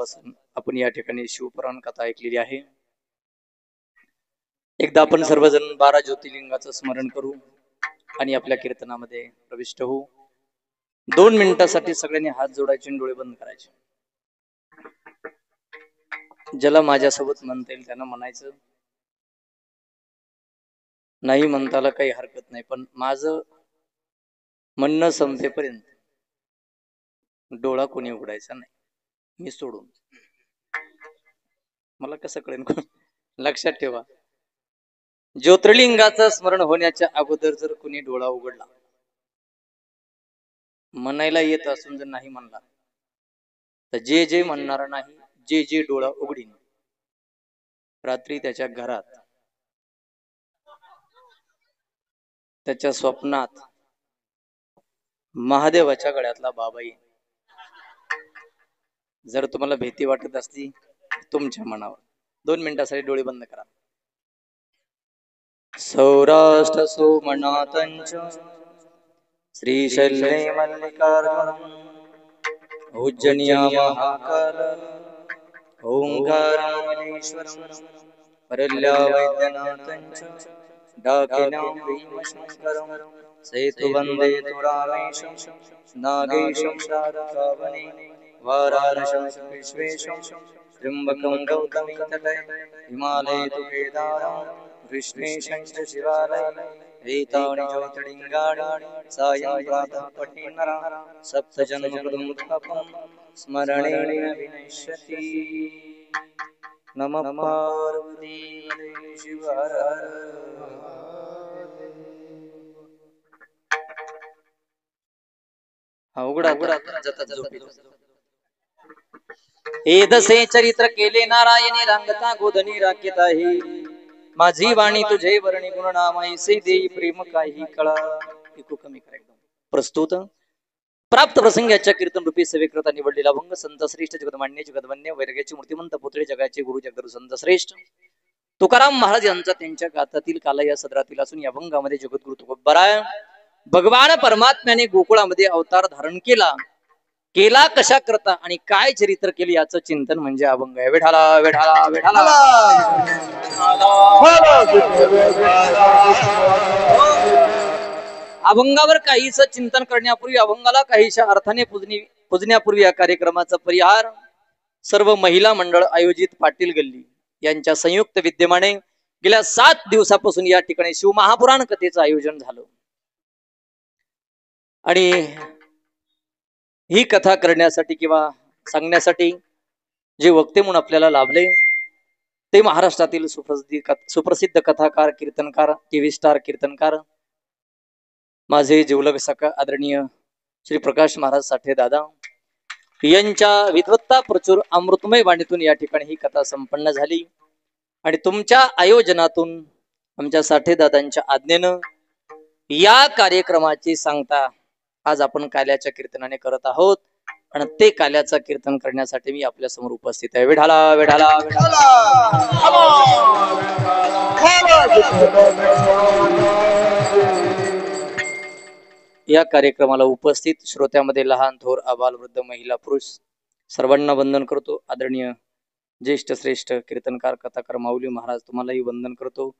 दिवसापासून आपण या ठिकाणी शिवपुराण कथा ऐकलेली आहे। एकदा आपण सर्वजण 12 ज्योतिर्लिंगाचं स्मरण करू आणि आपल्या कीर्तनामध्ये प्रविष्ट होऊ। 2 मिनिटांसाठी सगळ्यांनी हात जोडायचे आणि डोळे बंद करायचे। ज्याला माझ्यासोबत म्हणता येईल त्यांना म्हणायचं, नाही म्हणताला काही हरकत नाही, पण माझं म्हणणं संपेपर्यंत डोळा कोणी उघडायचा नाही, मी सोडून। मला कसं कळेल? लक्षात ठेवा, ज्योतिर्लिंगाचं स्मरण होण्याच्या अगोदर जर कोणी डोळा उघडला, म्हणायला येत असून जर नाही म्हणला, तर जे जे म्हणणार नाही, जे जे डोळा उघडीन, रात्री त्याच्या घरात, त्याच्या स्वप्नात महादेवाच्या गळ्यातला बाबा येईल। जर तुम्हाला भीती वाटत असली तुमच्या मनावर 2 मिनिटांसाठी डोळे बंद करा। सौराष्ट्र सोमनाथंच श्रीशैल्ये मल्लिकार्जुनम् उज्जनिया महाकाल ओंकारमलेश्वरम् परल्या वैद्यनाथंच डाकिन्यां भीमशंकरम् सेतुवन्दे तु रामेशं नागेशं शारकावने वाराणसं विश्वेशं त्र्यम्बकं गौतमी तटे हिमालये तु केदारं कृष्णेशं च शिवालये एतानि ज्योतिर्लिङ्गाणि सायं प्रातः पठेन् नरः सप्तजन्मकृतं पापं स्मरणेन विनश्यति। नमः पार्वती शिव हर हर। उघडा जाता झोपेत। एदसे चरित्र केले नारायणी रांगता गोधनी राखीत आहे, माझी वाणी तुझे वर्णी गुणनामाई से देई प्रेम काही कळा। ऐकू कमी करा एकदम। प्रस्तुत प्राप्त प्रसंगाच्या कीर्तन रूपी सेवेकरता निवडलेला अभंग संत श्रेष्ठ जगदमान्य जगदवन्य वैराग्याचे मूर्तिमंत पुतळे जगाचे गुरु जगदगुरु संत श्रेष्ठ तुकाराम महाराज यांचा त्यांच्या गाथातील काला या सदरातील असून या अभंगामध्ये जगद्गुरु तुकोबरा भगवान परमात्म्याने गोकुळामध्ये अवतार धारण केला, केला कशा करता आणि काय चरित्र केले याचं चिंतन म्हणजे अभंग आहे। विठाला विठाला विठाला। अभंगावर काहीच चिंतन करण्यापूर्वी, अभंगाला काहीशा अर्थाने पूजण्यापूर्वी या कार्यक्रमाचा परिहार सर्व महिला मंडळ आयोजित पाटील गल्ली यांच्या संयुक्त विद्यमाने गेल्या 7 दिवसापासून या ठिकाणी शिव महापुराण कथेचं आयोजन झालं आणि ही कथा करण्यासाठी किंवा सांगण्यासाठी जे वक्ते म्हणून आपल्याला लाभले ते महाराष्ट्रातील सुप्रसिद्ध कथाकार, कीर्तनकार, टीव्ही स्टार कीर्तनकार, माझे जिवलग सखा आदरणीय श्री प्रकाश महाराज साठे दादा यांच्या विद्वत्ता प्रचूर अमृतमय वाणीतून या ठिकाणी ही कथा संपन्न झाली आणि तुमच्या आयोजनातून आमच्या साठे दादांच्या आज्ञेनं या कार्यक्रमाची सांगता आज आपण काल्याच्या कीर्तनाने करत आहोत आणि ते काल्याचं कीर्तन करण्यासाठी मी आपल्या समोर उपस्थित आहे। विठाला विठाला विठाला। या कार्यक्रमाला उपस्थित श्रोत्यामध्ये लहान थोर आबाल वृद्ध महिला पुरुष सर्वांना वंदन करतो। आदरणीय ज्येष्ठ श्रेष्ठ कीर्तनकार कथाकार माऊली महाराज तुम्हालाही वंदन करतो।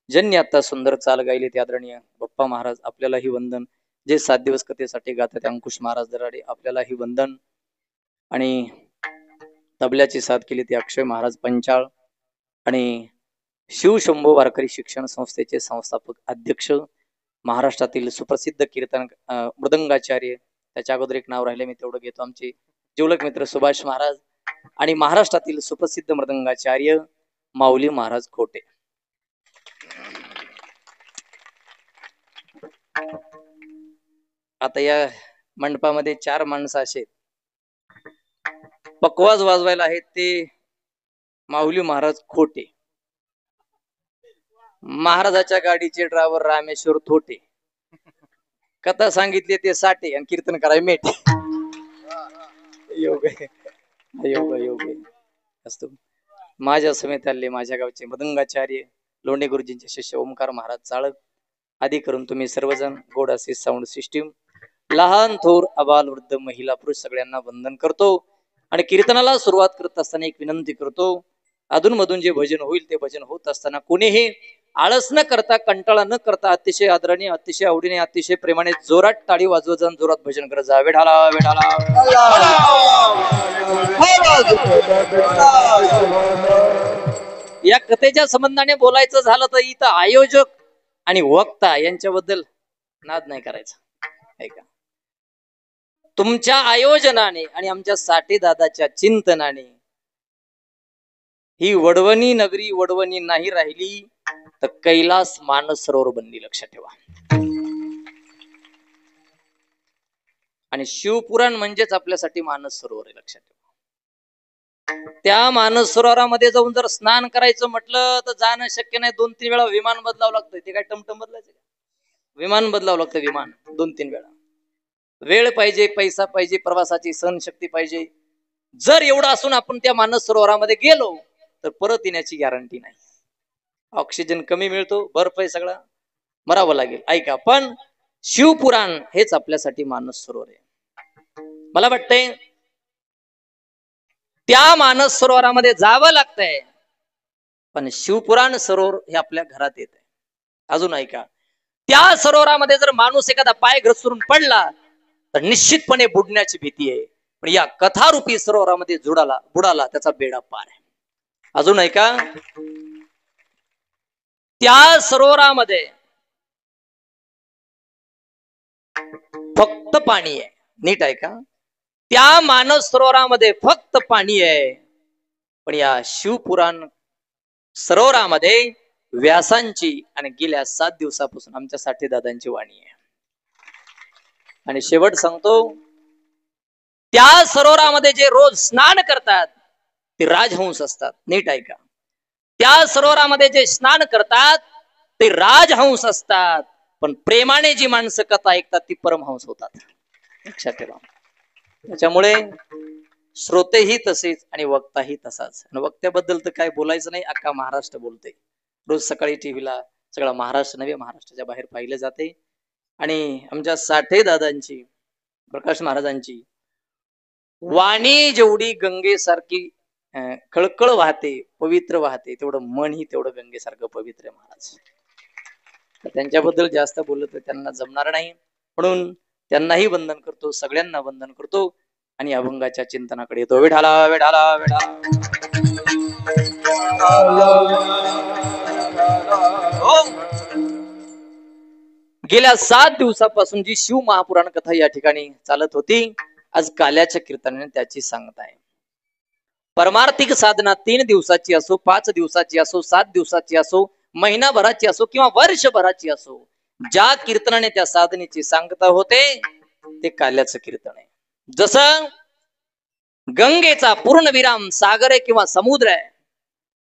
ज्यांनी आता सुंदर चाल गायली ते आदरणीय बाप्पा महाराज आपल्यालाही वंदन। जे 7 दिवस कथेसाठी गातात अंकुश महाराज दराडे आपल्यालाही वंदन आणि तबल्याची साथ केली ते अक्षय महाराज पंचाळ आणि शिवशंभो वारकरी शिक्षण संस्थेचे संस्थापक अध्यक्ष महाराष्ट्रातील सुप्रसिद्ध कीर्तन मृदंगाचार्य, त्याच्या अगोदर एक नाव राहिले मी तेवढं घेतो, आमचे जिवलग मित्र सुभाष महाराज आणि महाराष्ट्रातील सुप्रसिद्ध मृदंगाचार्य माऊली महाराज खोटे। आता या मंडपामध्ये 4 माणसं असे पकवाज वाजवायला आहेत ते माऊली महाराज खोटे, महाराजाच्या गाडीचे ड्रायव्हर रामेश्वर थोटे, कथा सांगितली ते साठे आणि कीर्तन कराय मेटे। योग योग योग असतो। माझ्या समेत आले माझ्या गावचे मृदंगाचार्य लोंढे गुरुजींचे शिष्य ओमकार महाराज चाळक आदी करून तुम्ही सर्वजण गोड असे साऊंड सिस्टीम लहान थोर अबाल वृद्ध महिला पुरुष सगळ्यांना वंदन करतो। आणि कीर्तनाला सुरुवात करत असताना एक विनंती करतो, अधूनमधून जे भजन होईल ते भजन होत असताना कोणीही आळस न करता, कंटाळा न करता, अतिशय आदराने, अतिशय आवडीने, अतिशय प्रेमाने जोरात टाळी वाजवत जाऊन जोरात भजन करत जा. विठाला विठाला. या कथेच्या संबंधाने बोलायचं झालं तर इथं आयोजक आणि वक्ता यांच्याबद्दल नाद नाही करायचा. ऐका, तुमच्या आयोजनाने आणि आमच्या साठे दादाच्या चिंतनाने ही वडवणी नगरी वडवणी नाही राहिली तर कैलास मानस सरोवर बनली, लक्षात ठेवा. आणि शिवपुराण म्हणजेच आपल्यासाठी मानस सरोवर आहे, लक्षात ठेवा. त्या मानस सरोवरामध्ये जाऊन जर स्नान करायचं म्हटलं तर जाणं शक्य नाही. 2-3 वेळा विमान बदलावं लागतं. ते काय टमटम बदलायचं का? विमान बदलावं लागतं. विमान 2-3 वेळा. वेळ पाहिजे, पैसा पाहिजे, प्रवासाची सहनशक्ती पाहिजे. जर एवढं असून आपण त्या मानस सरोवरामध्ये गेलो तर परत येण्याची गॅरंटी नाही. ऑक्सिजन कमी मिळतो, बर्फ आहे सगळा, मरावं लागेल. ऐका, पण शिवपुराण हेच आपल्यासाठी मानस सरोवर आहे. मला वाटतंय त्या मानस सरोवरामध्ये जावं लागतंय, पण शिवपुराण सरोवर हे आपल्या घरात येत आहे. अजून ऐका, त्या सरोवरामध्ये जर माणूस एखादा पाय घसरून पडला तर निश्चितपणे बुडण्याची भीती आहे. पण या कथारूपी सरोवरामध्ये बुडाला त्याचा बेडा पार आहे. अजून ऐका, त्या सरोवरामध्ये फक्त पाणी आहे. नीट ऐका, त्या मानस सरोवरामध्ये फक्त पाणी आहे. पण या शिवपुराण सरोवरामध्ये व्यासांची आणि गेल्या 7 दिवसापासून आमच्या साठे दादांची वाणी आहे. आणि शेवट सांगतो, त्या सरोवरामध्ये जे रोज स्नान करतात ते राजहंस असतात. नीट ऐका, त्या सरोवरामध्ये जे स्नान करतात ते राजहंस असतात. पण प्रेमाने जी माणसं कथा ऐकतात ती परमहंस होतात, लक्षात ठेवा. त्याच्यामुळे श्रोतेही तसेच आणि वक्ताही तसाच. आणि वक्त्याबद्दल तर काय बोलायचं नाही, अख्खा महाराष्ट्र बोलते. रोज सकाळी टीव्हीला सगळा महाराष्ट्र नव्हे, महाराष्ट्राच्या बाहेर पाहिलं जाते. आणि आमच्या साठे दादांची, प्रकाश महाराजांची वाणी जेवढी गंगेसारखी कळकळ वाहते, पवित्र वाहते, तेवढं मन ही तेवढं गंगेसारखं पवित्र आहे महाराज. त्यांच्याबद्दल जास्त बोललं तर त्यांना जमणार नाही, म्हणून त्यांनाही वंदन करतो, सगळ्यांना वंदन करतो आणि अभंगाच्या चिंतनाकडे येतो. विठाला विठाला विठाला. गेल्या 7 दिवसापासून जी शिव महापुराण कथा या ठिकाणी चालत होती, आज काल्याच्या कीर्तनाने त्याची सांगत आहे. परमार्थिक साधना 3 दिवसाची असो, 5 दिवसाची असो, 7 दिवसाची असो, महिनाभराची असो किंवा वर्षभराची असो, ज्या कीर्तनाने त्या साधनेची सांगता होते ते काल्याचं कीर्तन आहे. जसं गंगेचा पूर्ण विराम सागर आहे किंवा समुद्र आहे,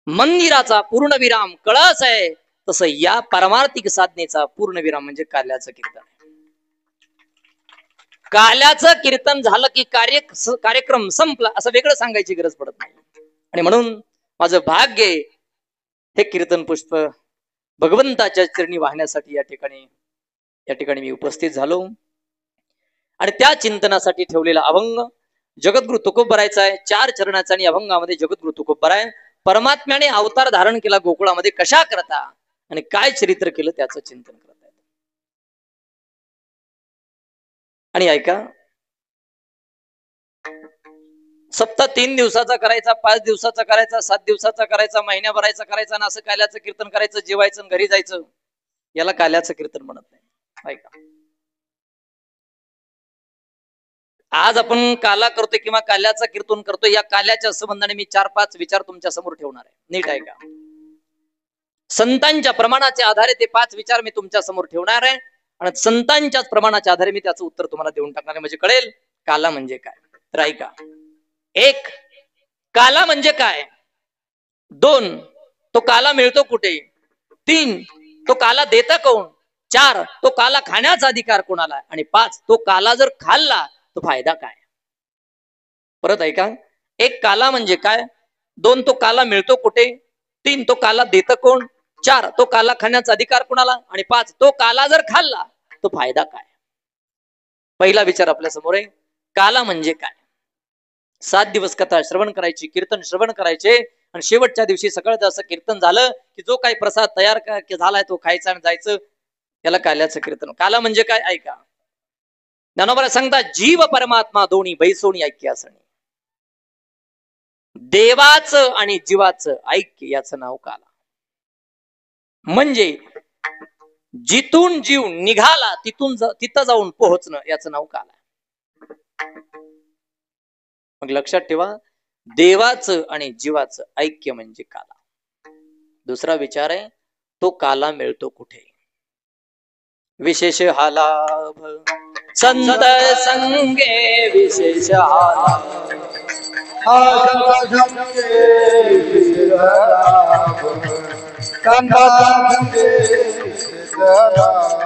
मंदिराचा पूर्ण विराम कळस आहे, तसं या परमार्थिक साधनेचा पूर्ण विराम म्हणजे काल्याचं कीर्तन आहे. काल्याचं कीर्तन झालं की कार्यक्रम संपला असं वेगळं सांगायची गरज पडत नाही. आणि म्हणून माझं भाग्य हे कीर्तन पुष्प भगवंताच्या चरणी वाहण्यासाठी या ठिकाणी मी उपस्थित झालो. आणि त्या चिंतनासाठी ठेवलेला अभंग जगद्गुरु तुकोबरायचा आहे. 4 चरणाचा आणि अभंगामध्ये जगद्गुरु तुकोबराय परमात्म्याने अवतार धारण केला गोकुळामध्ये कशा करता आणि काय चरित्र केलं त्याचं चिंतन करत आहेत. आणि ऐका, सप्ताह 3 दिवसाचा करायचा, 5 दिवसाचा करायचा, 7 दिवसाचा करायचा, महिन्याभराचा करायचा, आणि असं काल्याचं कीर्तन करायचं, जेवायचं घरी जायचं, याला काल्याचं कीर्तन म्हणत नाही. ऐका, आज आपण काला करतोय किंवा काल्याचं कीर्तन करतोय, या काल्याच्या संबंधाने मी 4-5 विचार तुमच्या समोर ठेवणार आहे. नीट ऐका, संतांच्या प्रमाणाच्या आधारे ते 5 विचार मी तुमच्या समोर ठेवणार आहे आणि संतांच्याच प्रमाणाच्या आधारे मी त्याचं उत्तर तुम्हाला देऊन टाकणार आहे, म्हणजे कळेल काला म्हणजे काय. तर ऐका, 1 काला म्हणजे काय, 2 तो काला मिळतो कुठे, 3 तो काला देता कोण, 4 तो काला खाण्याचा अधिकार कोणाला, आणि 5 तो काला जर खाल्ला तो फायदा काय. परत ऐका, 1 काला म्हणजे काय, 2 तो काला मिळतो कुठे, 3 तो काला देतं कोण, 4 तो काला खाण्याचा अधिकार कोणाला, आणि 5 तो काला जर खाल्ला तो फायदा काय. पहिला विचार आपल्या समोर आहे, काला म्हणजे काय. 7 दिवस कथा श्रवण करायची, कीर्तन श्रवण करायचे आणि शेवटच्या दिवशी सकाळचं असं कीर्तन झालं की जो काही प्रसाद तयार झालाय तो खायचा आणि जायचं. त्याला काल्याचं कीर्तन. काला म्हणजे काय ऐका. ज्ञानोबा सांगतात जीव परमात्मा दोन्ही बैसोनी ऐक्य असणे. देवाचं आणि जीवाचं ऐक्य याचं नाव काला. म्हणजे जिथून जीव निघाला तिथं जाऊन पोहोचणं याचं नाव काला. मग लक्षात ठेवा, देवाचं आणि जीवाचं ऐक्य म्हणजे काला. दुसरा विचार आहे, तो काला मिळतो कुठे? विशेष हा लाभ संत संगे, विशेष हा लाभ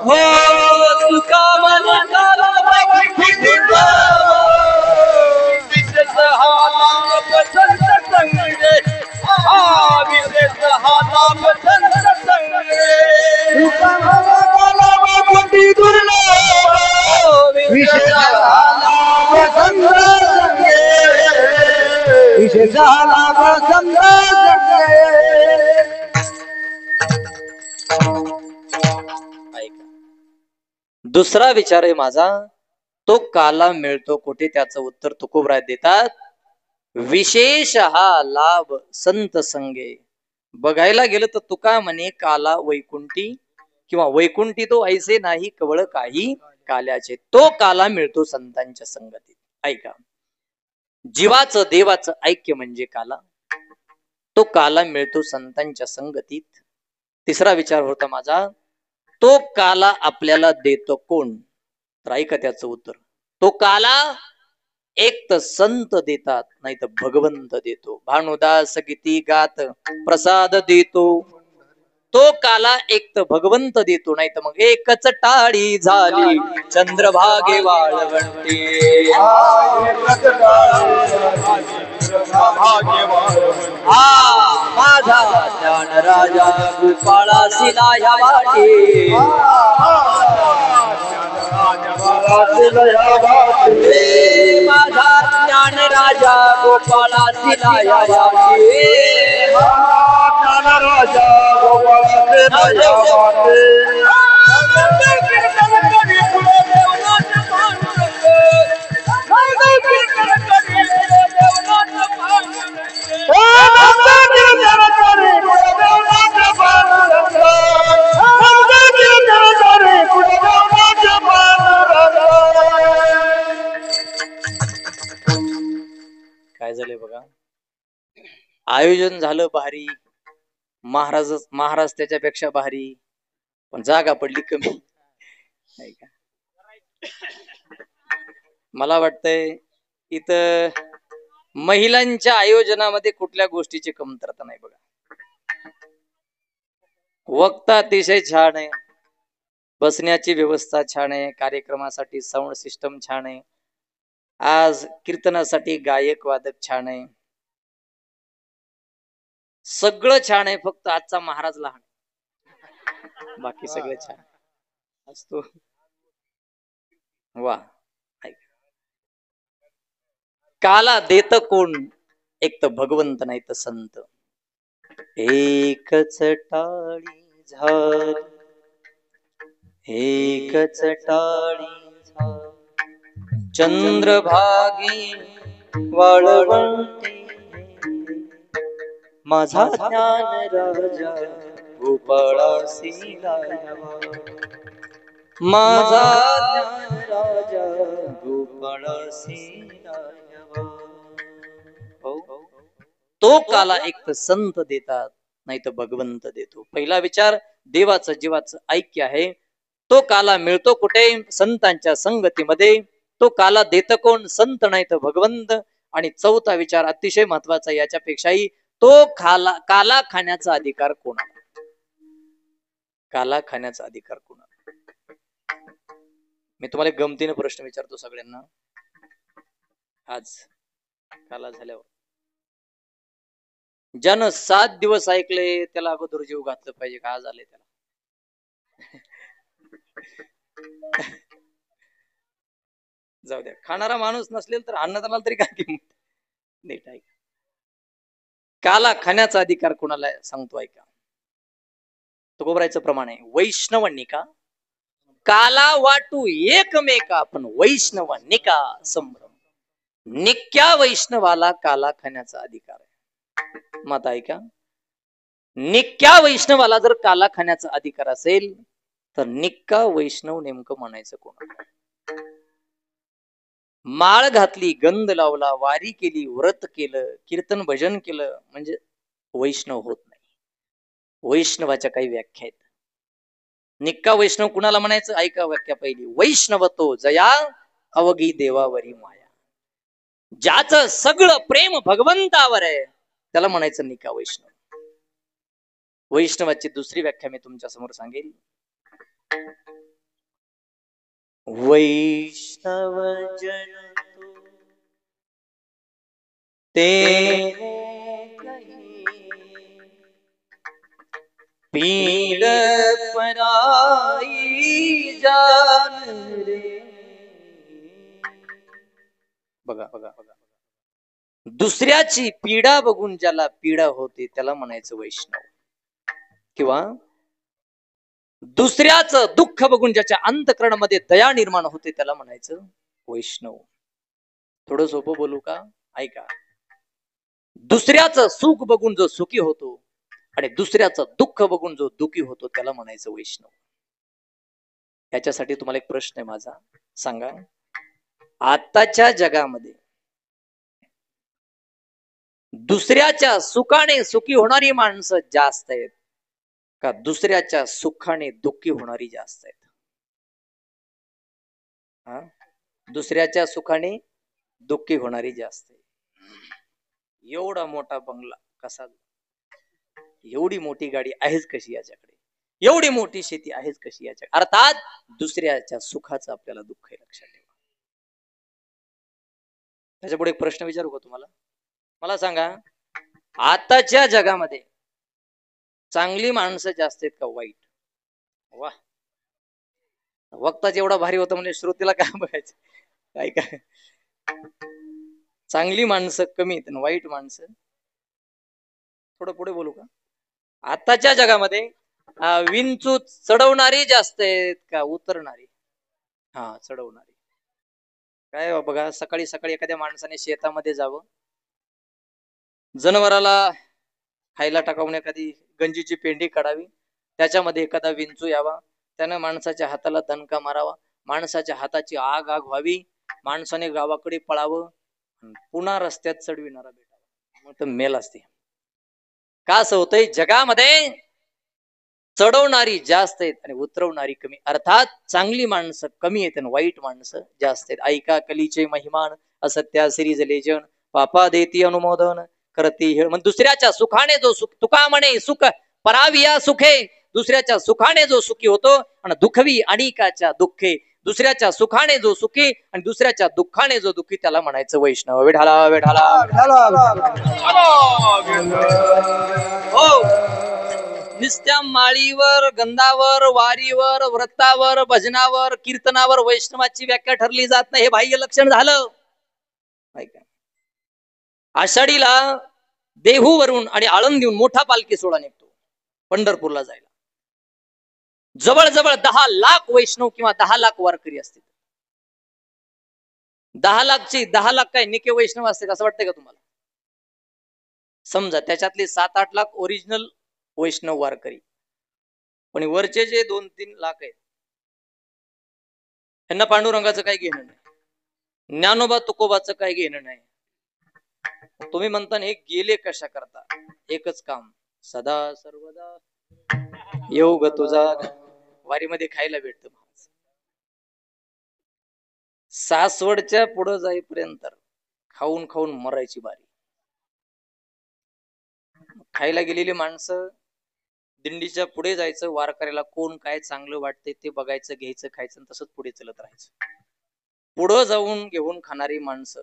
हो तुका मन काला विशेष हा लाभ संत संगे, हा विशेष हा लाभ संत संगे. विशेष दुसरा विचार आहे माझा, तो काला मिळतो कुठे? त्याचं उत्तर तुकोबराय देतात, विशेष हा लाभ संत संगे. बघायला गेलं तर तुका म्हणे काला वैकुंठी, किंवा वैकुंठी तो ऐसे नाही कवळ काही काल्याचे. तो काला मिळतो संतांच्या संगतीत. ऐका, जीवाचं देवाचं ऐक्य म्हणजे काला. तो काला मिळतो संतांच्या संगतीत. तिसरा विचार होता माझा, तो काला आपल्याला देतो कोण? तर ऐका त्याचं उत्तर, तो काला एक तर संत देतात, नाही तर भगवंत देतो. भानुदास गीती गात प्रसाद देतो. तो काला एक तर भगवंत देतो, नाही तर मग एकच टाळी झाली चंद्रभागे वाळवंटी. माझा ज्ञान राजा गोपाळासी लाया वाटे. माझा ज्ञान राजा गोपाळासी लाया वाटे. राजा गोपाळासी लाया वाटे. काय झालंय बघा, आयोजन झालं भारी, महाराज त्याच्यापेक्षा भारी, पण जागा पडली कमी. नाही का? मला वाटतंय इथं महिलांच्या आयोजनामध्ये कुठल्या गोष्टीची कमतरता नाही बघा. वक्ता अतिशय छान आहे, बसण्याची व्यवस्था छान आहे, कार्यक्रमासाठी साऊंड सिस्टम छान आहे, आज कीर्तनासाठी गायक वादक छान आहे, सगळं छान आहे. फक्त आजचा महाराज लहान, बाकी सगळं छान असतो. वा, काला देत कोण? एक तर भगवंत, नाही तर संत. एकच टाळी झाली, एकच टाळी झाली चंद्रभागी वाळवंटी. माझा ज्ञान राजा गोपाळासी लाया वाटे. माझा ज्ञान राजा गोपाळासी लाया वाटे. तो काला एक तर संत देतात, नाही तर भगवंत देतो. पहिला विचार देवाचं जीवाचं ऐक्य आहे. तो काला मिळतो कुठे? संतांच्या संगतीमध्ये. तो काला देत कोण? संत नाही तर भगवंत. आणि चौथा विचार अतिशय महत्वाचा, याच्यापेक्षाही, तो काला खाण्याचा अधिकार कोणाला? काला खाण्याचा अधिकार कोणाला? मी तुम्हाला गमतीने प्रश्न विचारतो सगळ्यांना. आज काला झाल्यावर ज्यानं 7 दिवस ऐकले त्याला अगोदर जीव घातलं पाहिजे का? आज आले त्याला. जाऊ द्या, खाणारा माणूस नसलेल तर अन्नदानाला तरी काय किंमत? नीट ऐका. काला खाण्याचा अधिकार कोणाला सांगतो ऐका. तुकोबरायचं प्रमाण आहे, वैष्णवांनिका काला वाटू एकमेका, पण वैष्णवांनिका संभ्रम. निक्या वैष्णवाला काला खाण्याचा अधिकार आहे. मत ऐका, निक्या वैष्णवाला जर काला खाण्याचा अधिकार असेल तर निक्का वैष्णव नेमकं म्हणायचं कोणाला? माळ घातली, गंध लावला, वारी केली, व्रत केलं, कीर्तन भजन केलं म्हणजे वैष्णव होत नाही. वैष्णवाच्या काही व्याख्या आहेत. निक्का वैष्णव कुणाला म्हणायचं ऐका व्याख्या पहिली. वैष्णवतो जया अवघी देवावरी माया. ज्याचं सगळं प्रेम भगवंतावर आहे त्याला म्हणायचं निक्का वैष्णव. वैष्णवाची दुसरी व्याख्या मी तुमच्या समोर सांगेल. वैष्णव जन तेरे पीड पराई जान रे. बघा बघा बघा, दुसऱ्याची पीडा बघून ज्याला पीडा होते त्याला म्हणायचं वैष्णव. किंवा दुसऱ्याचं दुःख बघून ज्याच्या अंतःकरणामध्ये दया निर्माण होते त्याला म्हणायचं वैष्णव. थोडं सोपं बोलू का? ऐका. दुसऱ्याचं सुख बघून जो सुखी होतो आणि दुसऱ्याचं दुःख बघून जो दुःखी होतो त्याला म्हणायचं वैष्णव. याच्यासाठी तुम्हाला एक प्रश्न आहे माझा, सांगा आताच्या जगामध्ये दुसऱ्याच्या सुखाने सुखी होणारी माणसं जास्त आहेत का दुसऱ्याच्या सुखाने दुःखी होणारी जास्त आहेत? दुसऱ्याच्या सुखाने दुःखी होणारी जास्त आहे. एवढा मोठा बंगला कसा, एवढी मोठी गाडी आहेच कशी याच्याकडे, एवढी मोठी शेती आहेच कशी याच्याकडे? अर्थात दुसऱ्याच्या सुखाचं आपल्याला दुःख आहे, लक्षात ठेवा. त्याच्यापुढे एक प्रश्न विचारू का तुम्हाला? मला सांगा आताच्या जगामध्ये चांगली माणसं जास्त आहेत का वाईट? वा, वक्ता जेवढा भारी होता म्हणजे श्रोतेला काय बघायचं. काय काय चांगली माणसं कमी आहेत आणि वाईट माणसं, थोडं पुढे बोलू का? आताच्या जगामध्ये विंचू चढवणारी जास्त आहेत का उतरणारी? चढवणारी. काय बघा, सकाळी सकाळी एखाद्या माणसाने शेतामध्ये जावं, जनावराला खायला टाकावून एखादी गंजीची पेंडी काढावी, त्याच्यामध्ये एखादा विंचू यावा, त्यानं माणसाच्या हाताला दणका मारावा, माणसाच्या हाताची आग आग व्हावी, माणसाने गावाकडे पळावं, पुन्हा रस्त्यात चढविणारा भेटावा, मग तर मेल असते. का असं होतंय? जगामध्ये चढवणारी जास्त आहेत आणि उतरवणारी कमी. अर्थात चांगली माणसं कमी आहेत आणि वाईट माणसं जास्त आहेत. ऐका कलीचे महिमान असत्या सिरीज लेजन, पापा देती अनुमोदन करती हे. मग दुसऱ्याच्या सुखाने जो सुख, तुका म्हणे सुख पराविया सुखे, दुसऱ्याच्या सुखाने जो सुखी होतो आणि दुखवी अनेकाच्या दुःखे. दुसऱ्याच्या सुखाने जो सुखी आणि दुसऱ्याच्या दुःखाने जो दुःखी त्याला म्हणायचं वैष्णव. विठाला विठाला. हो, नुसत्या माळीवर, गंधावर, वारीवर, व्रतावर, भजनावर, कीर्तनावर वैष्णवाची व्याख्या ठरली जात नाही. हे बाह्य लक्षण झालं. आषाढीला देहूवरून आणि आळंदीहून मोठा पालखी सोहळा निघतो पंढरपूरला जायला. जवळजवळ 10 लाख वैष्णव किंवा 10 लाख वारकरी असतील. 10 लाख काय निके वैष्णव असतील असं वाटतंय का तुम्हाला? समजा त्याच्यातले 7-8 लाख ओरिजिनल वैष्णव वारकरी, पण वरचे जे 2-3 लाख आहेत त्यांना पांडुरंगाचं काही घेणं नाही, ज्ञानोबा तुकोबाचं काही घेणं नाही. तुम्ही म्हणता हे गेले कशा करता? एकच काम, सदा सर्वदा योग तुझा. वारीमध्ये खायला भेटतं. सासवडच्या पुढे जाईपर्यंत खाऊन खाऊन मरायची बारी. खायला गेलेली माणसं दिंडीच्या पुढे जायचं, वारकऱ्याला कोण काय चांगलं वाटते ते बघायचं, घ्यायचं, खायचं, तसंच पुढे चलत राहायचं. पुढं जाऊन घेऊन खाणारी माणसं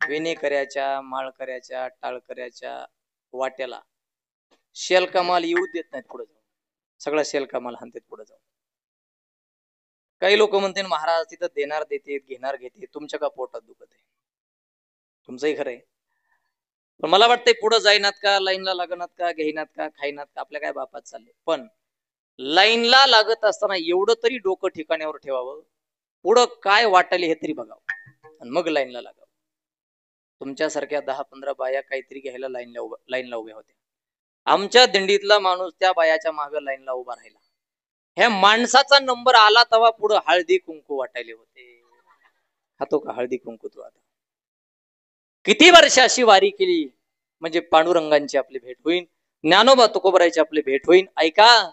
वेणेकऱ्याच्या, माळकऱ्याच्या, टाळकऱ्याच्या वाट्याला शेल कमाल येऊ देत नाहीत. पुढे जाऊन सगळा शेल कमाल हाणतात पुढे जाऊन. काही लोक म्हणते महाराज तिथं देणार देते, घेणार घेते, तुमच्या का पोटात दुखत आहे? तुमचंही खरंय. पण मला वाटतंय पुढे जाईनात का, लाईनला लागणार का, घेईनात का, खाईनात का, आपल्या काय बापात चालले. पण लाईनला लागत असताना एवढं तरी डोकं ठिकाण्यावर ठेवावं, पुढं काय वाटायला हे तरी बघावं आणि मग लाईनला लागावं. तुमच्यासारख्या 10-15 बाया काहीतरी घ्यायला लाईनला उभ्या होत्या. आमच्या दिंडीतला माणूस त्या बायाच्या मागे लाईनला उभा राहिला. ह्या माणसाचा नंबर आला तेव्हा पुढे हळदी कुंकू वाटायले होते. खातो का हळदी कुंकू तू? आता किती वर्ष अशी वारी केली म्हणजे पांडुरंगांची आपली भेट होईल, ज्ञानोबा तुकोबरायची आपली भेट होईल. ऐका,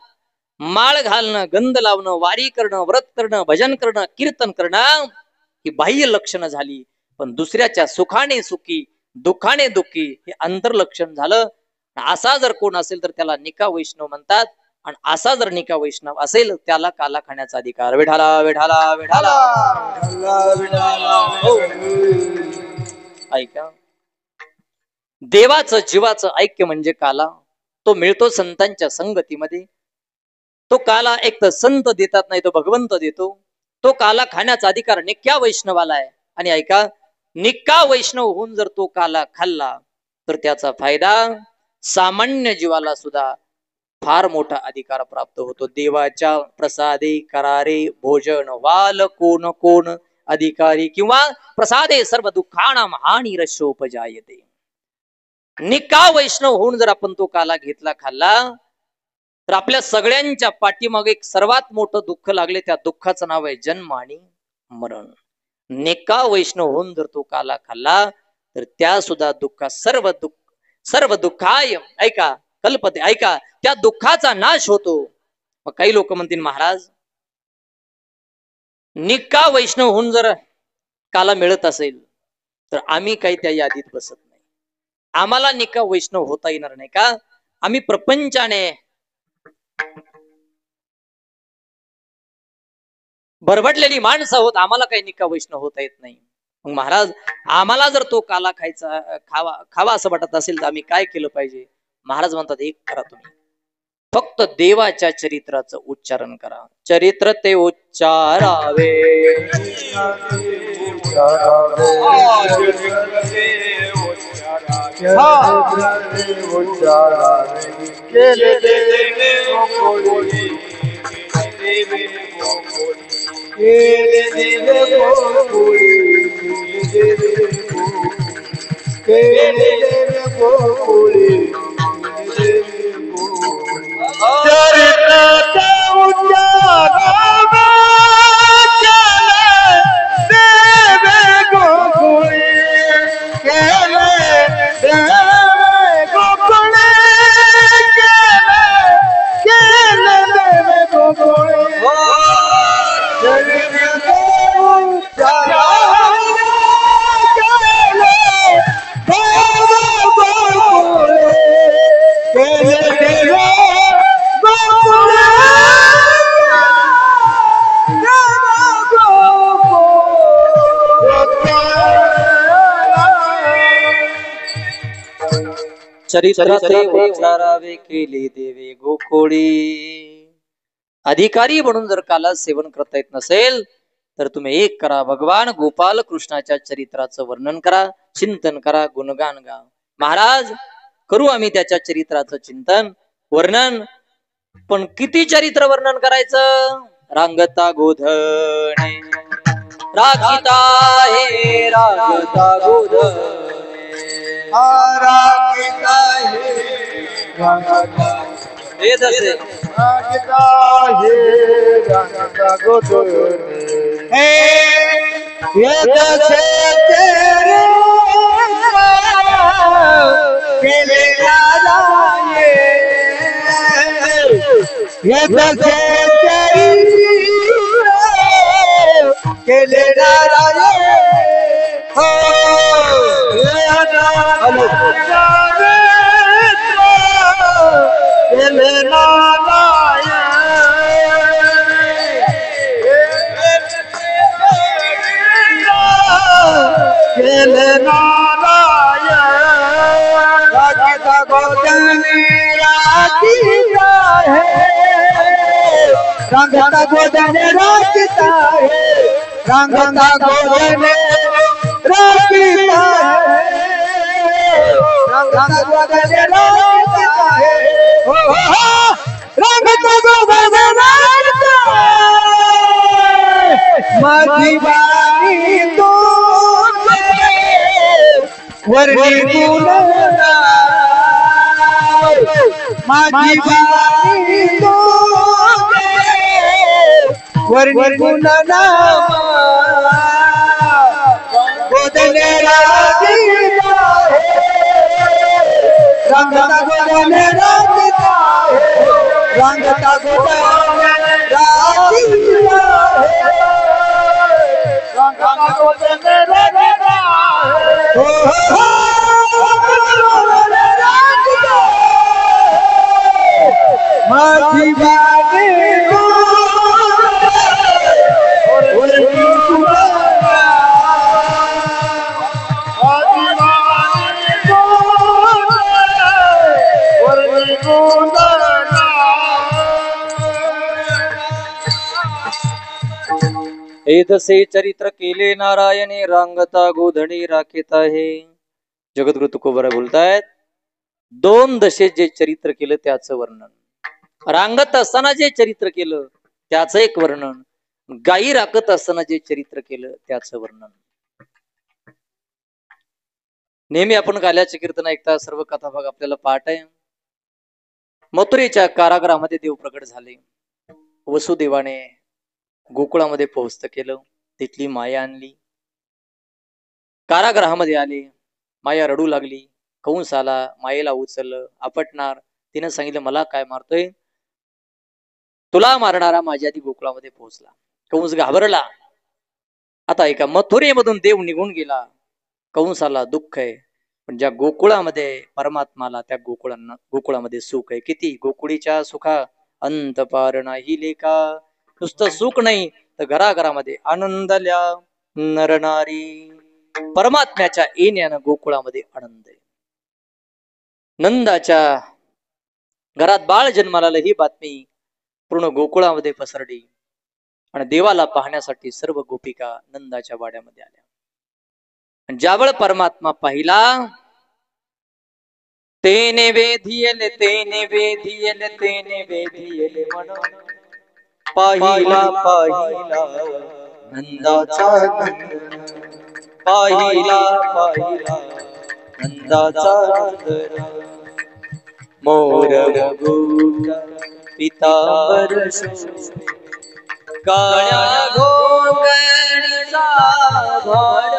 माळ घालणं, गंध लावणं, वारी करणं, व्रत करणं, भजन करणं, कीर्तन करणं ही बाह्य लक्षणं झाली. पण दुसऱ्याच्या सुखाने सुखी, दुःखाने दुःखी हे अंतर्लक्षण झालं. असा जर कोण असेल तर त्याला निका वैष्णव म्हणतात. आणि असा जर निका वैष्णव असेल त्याला काला खाण्याचा अधिकार. विठाला विठाला विठाला. ऐका, देवाचं जीवाचं ऐक्य म्हणजे काला. तो मिळतो संतांच्या संगतीमध्ये. तो काला एक तर संत देतात, नाही तो भगवंत देतो. तो काला खाण्याचा अधिकार निक्या वैष्णवाला आहे. आणि ऐका, निक्का वैष्णव होऊन जर तो काला खाल्ला तर त्याचा फायदा सामान्य जीवाला सुद्धा फार मोठा अधिकार प्राप्त होतो. देवाच्या प्रसादे करारे भोजन वाल कोण कोण अधिकारी, किंवा प्रसादे सर्व दुःखाना हानी रशोपजायते. निका वैष्णव होऊन जर आपण तो काला घेतला खाल्ला तर आपल्या सगळ्यांच्या पाठीमागे एक सर्वात मोठं दुःख लागले. त्या दुःखाचं नाव आहे जन्म आणि मरण. निका वैष्णव होऊन जर तो काला खाल्ला तर त्या सुद्धा दुःखा सर्व दुःखाय ऐका कल्पते. ऐका, त्या दुःखाचा नाश होतो. मग काही लोक म्हणतील, महाराज निका वैष्णव होऊन जर काला मिळत असेल तर आम्ही काही त्या यादीत बसत नाही, आम्हाला निका वैष्णव होता येणार नाही का? आम्ही प्रपंचाने भरभटलेली माणसं आहोत, आम्हाला काही निका वैष्णव होता येत नाही. मग महाराज, आम्हाला जर तो काला खावा असं वाटत असेल तर आम्ही काय केलं पाहिजे? महाराज म्हणतात, एक करा, तुम्ही फक्त देवाच्या चरित्राचं उच्चारण करा. चरित्र ते उच्चारावे, चरित्राचे उच्चारावे केले देवे गोकुळी. अधिकारी म्हणून जर काला सेवन करता येत नसेल तर तुम्ही एक करा, भगवान गोपाल कृष्णाच्या चरित्राचं वर्णन करा, चिंतन करा, गुणगान गा. महाराज, करू आम्ही त्याच्या चरित्राचं चिंतन वर्णन, पण किती चरित्र वर्णन करायचं? रांगता गोधणे राखिता हे रांगता गोधणे रंगता गोदन राखता है, रंगता गोदन राखता है, रंगता गोधन राखता है हो रंगता गोधन राखता माझी बाई तू वर्णी गुणगान माझी बाई तू वर्णी गुणगान गोधन राखता है रंगता गोधन राखता है रंगता गोधन राखता है रंगता गोधन राखता है माझी बाई एदसे चरित्र केले नारायणे रांगता गोधडी राखीत आहे. जगद्गुरु तुकोबरा बोलतायत दोन दशेत जे चरित्र केलं त्याचं वर्णन, रांगत असताना जे चरित्र केलं त्याचं एक वर्णन, गायी राखत असताना जे चरित्र केलं त्याचं वर्णन. नेहमी आपण गाल्याचे कीर्तन ऐकता, सर्व कथाभाग आपल्याला पाठ आहे. मथुरेच्या कारागृहामध्ये देव प्रकट झाले. वसुदेवाने गोकुळामध्ये पोहोचत केलं, तिथली माया आणली. कारागृहामध्ये आले, माया रडू लागली. कंस आला, मायेला उचललं, आपटणार. तिने सांगितलं मला काय मारतोय, तुला मारणारा माझ्या आधी गोकुळामध्ये पोहोचला. कंस घाबरला. आता एका मथुरेमधून देव निघून गेला. कंसाला दुःख आहे, पण ज्या गोकुळामध्ये परमात्माला त्या गोकुळामध्ये सुख आहे. किती गोकुळीच्या सुखा अंत पार नाही लेखा. नुसतं सुख नाही तर घराघरामध्ये आनंदल्या नरनारी. परमात्म्याच्या येण्यानं गोकुळामध्ये आनंद आहे. नंदाच्या घरात बाळ जन्माला आलं ही बातमी पूर्ण गोकुळामध्ये पसरली आणि देवाला पाहण्यासाठी सर्व गोपिका नंदाच्या वाड्यामध्ये आल्या. आणि ज्यावेळ परमात्मा पाहिला, तेने वेधियले तेने वेधियले तेने वेधियले म्हणा. पाहिला पाहिला नंदाचा पाहिला पाहिला नंदाचा मोर मुकुट पितांबर काळ्या घोंगडीचा भाड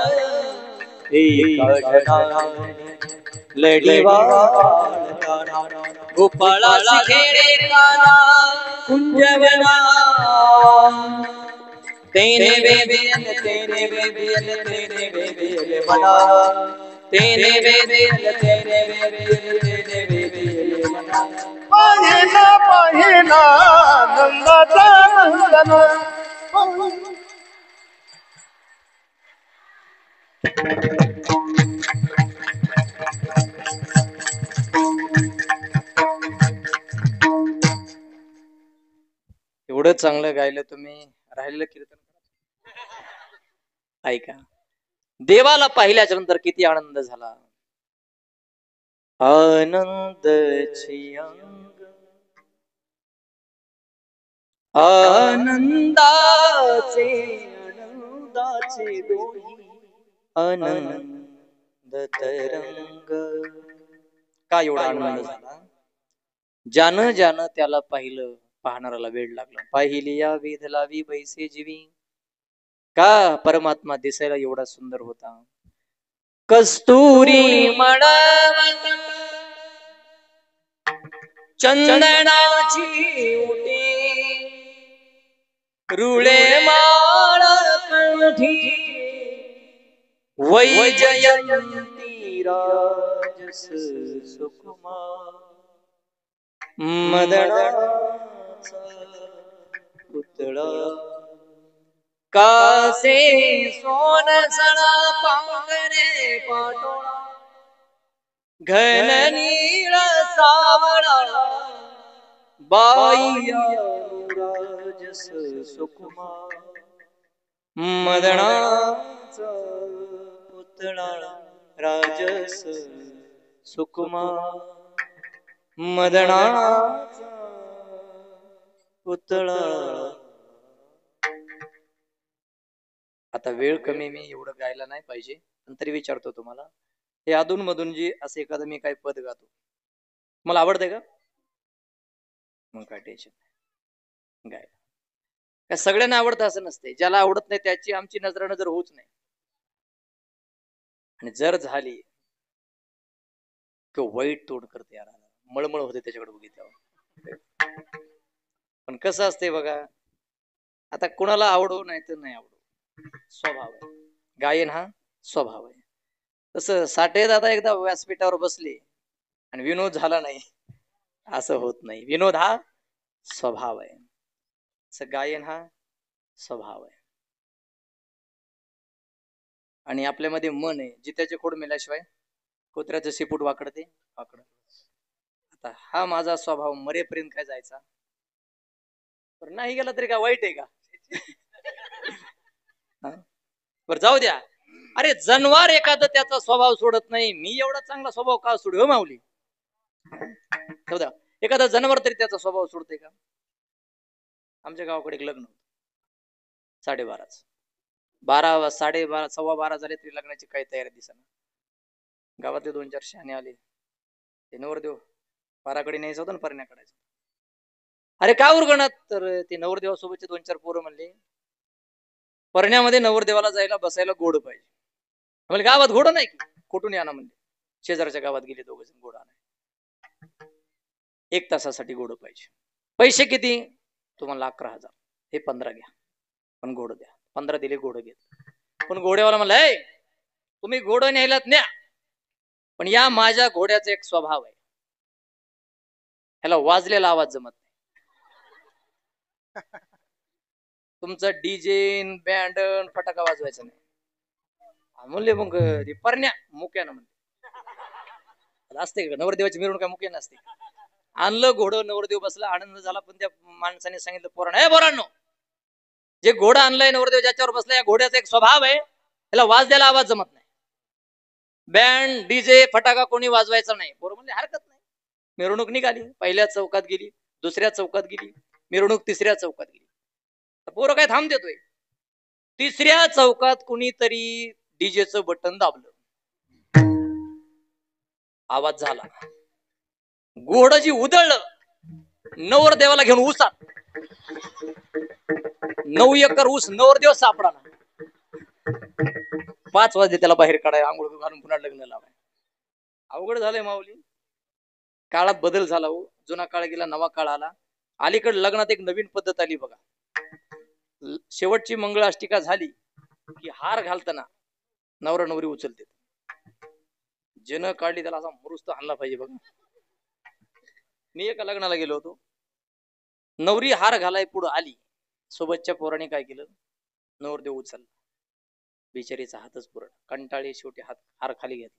एका जणाने लढीवा गोपाळाची खेळे काना कुंजवना. तेने वेदियल तेने वेदियल तेने वेदियल मना. तेने वेदियल तेने वेदियल तेने वेदियल मना. पाहिला पाहिला नंदाचा नंदन. एवढं चांगलं गायलं तुम्ही, राहिलेलं कीर्तन ऐका. देवाला पाहिल्याच्या नंतर किती आनंद झाला. आनंदची अंग आनंदाचे आनंदाचे दोही आनंद तरंग. का एवढा आनंद झाला? ज्यानं ज्यानं त्याला पाहिलं पाहणाऱ्याला वेळ लागला. पाहिली या वेध लावी बैसे जीवी. का परमात्मा दिसायला एवढा सुंदर होता. कस्तुरी मळवट चंदनाची उटी रुळे माळ कंठी वैजयंती राजस सुकुमा मदनाचा पुतळा कासे सोन सळा पांगरे पाटोळा घन नीळ सावळा बाई राजस सुकुमा मदनाचा पुतळा राजस सुकुमार मदनाचा पुतळा. आता वेळ कमी, मी एवढं गायला नाही पाहिजे, पण तरी विचारतो तुम्हाला, हे अधून मधून जी असं एखादं मी काही पद गातो, मला आवडतंय का? मग काय टेन्शन नाही, गाय काय सगळ्यांना आवडतं असं नसते. ज्याला आवडत नाही त्याची आमची नजर होऊच नाही, आणि जर झाली किंवा वाईट तोंड करते, यार मळमळ होते त्याच्याकडे बघितल्यावर. पण कसं असते बघा, आता कुणाला आवडो नाही तर नाही आवडो, स्वभाव आहे. गायन हा स्वभाव आहे. तसं साठे दादा एकदा व्यासपीठावर बसले आणि विनोद झाला नाही, असं होत नाही. विनोद हा स्वभाव आहे, असं गायन हा स्वभाव आहे. आणि आपल्यामध्ये मन आहे, जित्याचे खोड मेल्याशिवाय कुत्र्याचं शेपूट वाकडते वाकड. आता हा माझा स्वभाव मरेपर्यंत काय जायचा, पण नाही गेला तरी काय वाईट आहे का? बर जाऊ द्या. अरे जनावर एखादं त्याचा स्वभाव सोडत नाही, मी एवढा चांगला स्वभाव का सोडू हो माऊली? जाऊ द्या, एखादा जनावर तरी त्याचा स्वभाव सोडते का? आमच्या गावाकडे एक लग्न होतं, 12:30, 12, 12:30, 12:15 झाले तरी लग्नाची काही तयारी दिसेना. गावातले 2-4 शहाणे आले, ते नवरदेव पाराकडे न्यायचं होतं ना, परण्या काढायचं. अरे काय उरगणात? तर ते नवरदेवासोबतचे 2-4 पोरं म्हणले, परण्यामध्ये नवरदेवाला जायला बसायला गोड पाहिजे. म्हणजे गावात घोड नाही की, कुठून या ना म्हणले. शेजारच्या गावात गेले 2 जण घोडा नाही. 1 तासासाठी घोडं पाहिजे. पैसे किती? तुम्हाला 11,000. हे 15 घ्या, पण घोडं द्या. 15 दिले, घोडं घेत. पण घोड्यावाला म्हणला, ए तुम्ही घोडं न्यायलात न्या, पण या माझ्या घोड्याचा एक स्वभाव आहे, ह्याला वाजलेला आवाज जमत नाही. तुमचा डीजे बँड फटाका वाजवायचा नाही. म्हणले मग परण्या मुक्यानं म्हणले, असते का नवरदेवाची मिरवणूक काय मुक्या नसते? आणलं घोडं, नवरदेव बसला, आनंद झाला. पण त्या माणसाने सांगितलं पोरांनो, हे पोरांनो, जे घोडं आणलंय, नवरदेव ज्याच्यावर बसला, या घोड्याचा एक स्वभाव आहे, त्याला वाजलेला आवाज जमत नाही. बँड डीजे फटाका कोणी वाजवायचा नाही. पोरं म्हणले हरकत नाही. मिरवणूक निघाली, पहिल्या चौकात गेली, दुसऱ्या चौकात गेली, मिरवणूक तिसऱ्या चौकात गेली. पोरं काय थांब देतोय. 3ऱ्या चौकात कुणीतरी डीजेचं बटन दाबलं, आवाज झाला, घोडं जी उधळलं, नवरदेवाला घेऊन ऊसात. 9 एकर ऊस, नवरदेव सापडा ना. 5 वाजले त्याला बाहेर काढायला, आंघोळ घालून पुन्हा लग्न लावाय. अवघड झालंय माऊली. काळात बदल झाला हो. जुना काळ गेला, नवा काळ आला. अलीकडे लग्नात एक नवीन पद्धत आली बघा. शेवटची मंगळाष्टिका झाली की हार घालताना नवरा नवरी उचलते. जन काढली त्याला असा मुरुस्त हाणला पाहिजे बघा. मी एका लग्नाला गेलो होतो, नवरी हार घालाय पुढे आली, सोबतच्या पोराने काय केलं, नवरदेव उचलला, बिचारीचा हातच पुरट. कंटाळी शेवटी हार खाली घेतला.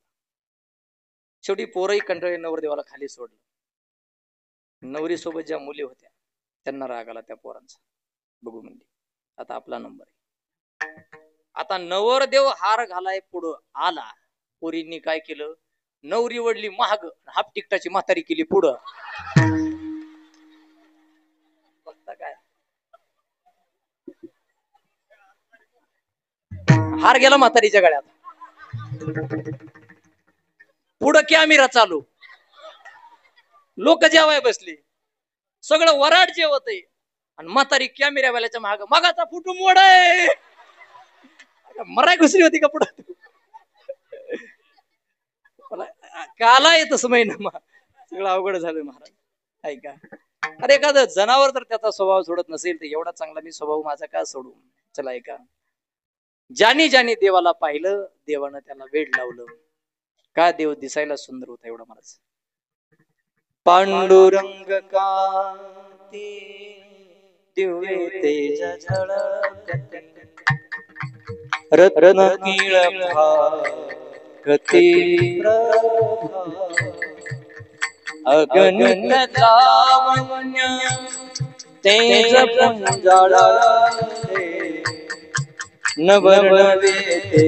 शेवटी पोरही कंटाळी नवरदेवाला खाली सोडलं. नवरी सोबत ज्या मुली होत्या त्यांना राग आला त्या पोरांचा. बघू म्हणली आता आपला नंबर आहे. आता नवरदेव हार घालाय पुढं आला, पोरींनी काय केलं, नवरी वडली महाग, हाफ तिकटाची म्हातारी केली पुढं. बघता काय, हार गेला म्हातारीच्या गळ्यात, पुढं कॅमेरा चालू, लोक जेवाय बसली, सगळं वराड जेवत आहे, आणि म्हातारी कॅमेरावाल्याच्या महाग, मगाचा फुटू मोड आहे, मराय घुसली होती का पुढं? काला येत महिना सगळं अवघड झालं महाराज. ऐका, अरे एखादं जनावर तर त्याचा स्वभाव सोडत नसेल तर एवढा चांगला मी स्वभाव माझा का सोडू? चला ऐका, ज्यानी ज्यानी देवाला पाहिलं, देवानं त्याला वेड लावलं. का देव दिसायला सुंदर होता एवढा महाराज. पांडुरंग कांती दिव्य तेज झळकते, रत्न कीळ भागती प्रभा, अगणित लावण्य तेज पुंजाळते, नवनवे ते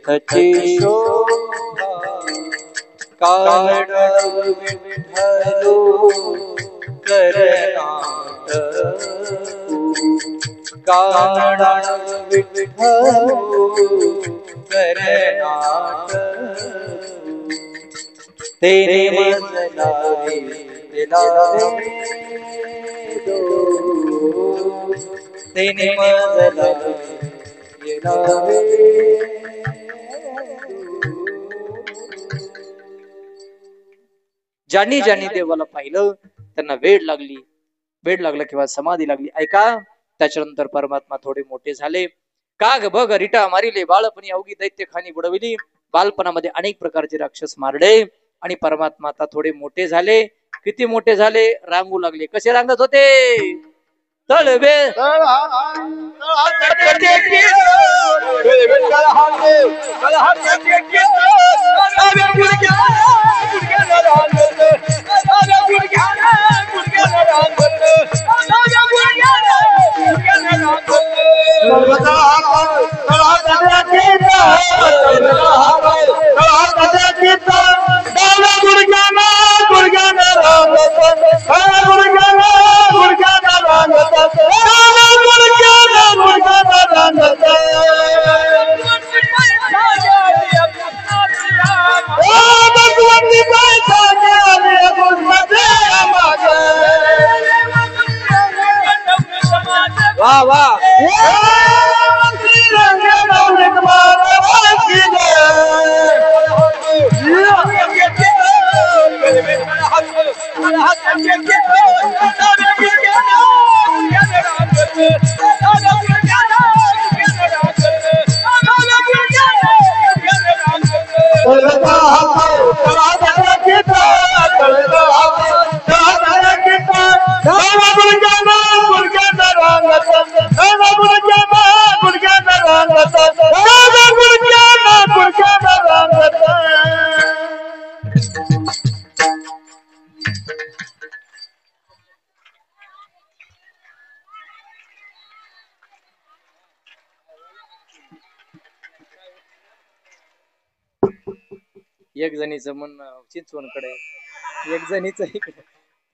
सची शोभा, कानडाव विठ्ठलो करनाट कानडाव विठ्ठलो करनाट तेने मजलावे दिलावे दो तेने मजलावे दिलावे ज्यांनी ज्यांनी देवाला पाहिलं त्यांना वेड लागला किंवा समाधी लागली. ऐका, त्याच्यानंतर परमात्मा थोडे मोठे झाले. काग बग रिटा मारिले बाळपणी अवघी दैत्य खानी बुडविली. बालपणामध्ये अनेक प्रकारचे राक्षस मारले आणि परमात्मा आता थोडे मोठे झाले. किती मोठे झाले? रांगू लागले. कसे रांगत होते? तळवे वाह वाह एक जणीचं म्हणणं चिंचवणकडे, एक जणीच इकडे,